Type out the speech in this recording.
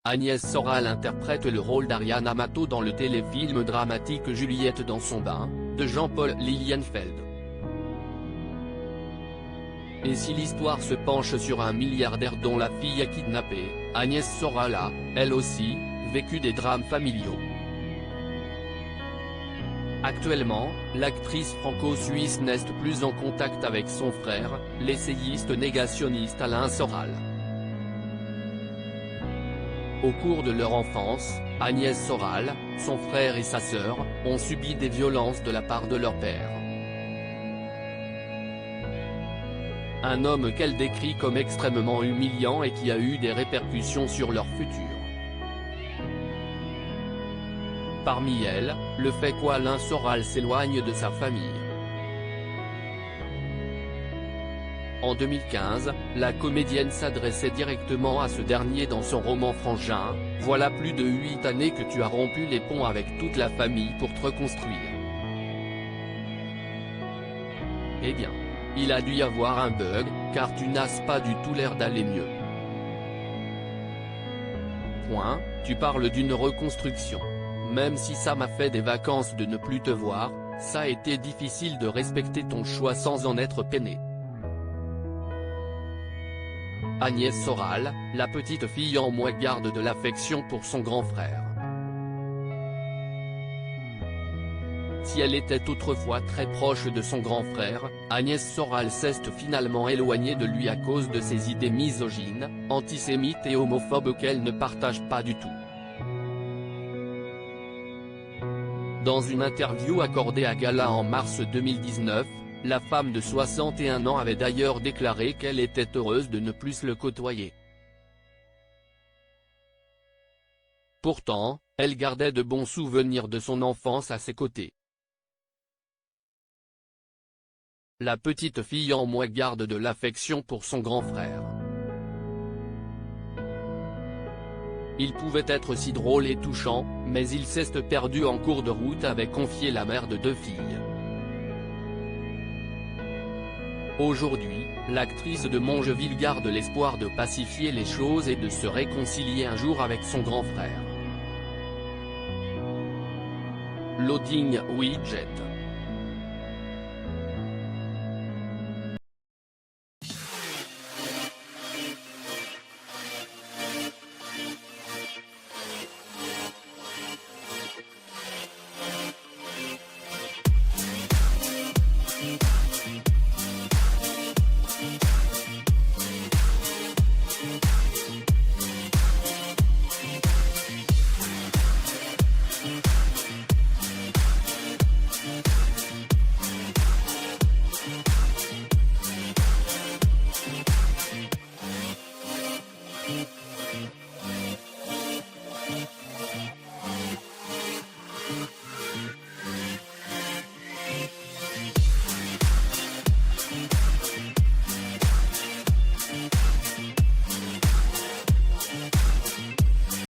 Agnès Soral interprète le rôle d'Ariane Amato dans le téléfilm dramatique Juliette dans son bain, de Jean-Paul Lilienfeld. Et si l'histoire se penche sur un milliardaire dont la fille a kidnappé, Agnès Soral a, elle aussi, vécu des drames familiaux. Actuellement, l'actrice franco-suisse n'est plus en contact avec son frère, l'essayiste négationniste Alain Soral. Au cours de leur enfance, Agnès Soral, son frère et sa sœur, ont subi des violences de la part de leur père. Un homme qu'elle décrit comme extrêmement humiliant et qui a eu des répercussions sur leur futur. Parmi elles, le fait qu'Alain Soral s'éloigne de sa famille. En 2015, la comédienne s'adressait directement à ce dernier dans son roman Frangin, « Voilà plus de 8 années que tu as rompu les ponts avec toute la famille pour te reconstruire. » Eh bien, il a dû y avoir un bug, car tu n'as pas du tout l'air d'aller mieux. Point, tu parles d'une reconstruction. Même si ça m'a fait des vacances de ne plus te voir, ça a été difficile de respecter ton choix sans en être peiné. Agnès Soral, la petite fille en moi garde de l'affection pour son grand frère. Si elle était autrefois très proche de son grand frère, Agnès Soral s'est finalement éloignée de lui à cause de ses idées misogynes, antisémites et homophobes qu'elle ne partage pas du tout. Dans une interview accordée à Gala en mars 2019, la femme de 61 ans avait d'ailleurs déclaré qu'elle était heureuse de ne plus le côtoyer. Pourtant, elle gardait de bons souvenirs de son enfance à ses côtés. La petite fille en moi garde de l'affection pour son grand frère. Il pouvait être si drôle et touchant, mais il s'est perdu en cours de route, avait confié la mère de 2 filles. Aujourd'hui, l'actrice de Mongeville garde l'espoir de pacifier les choses et de se réconcilier un jour avec son grand frère. Loading Widget.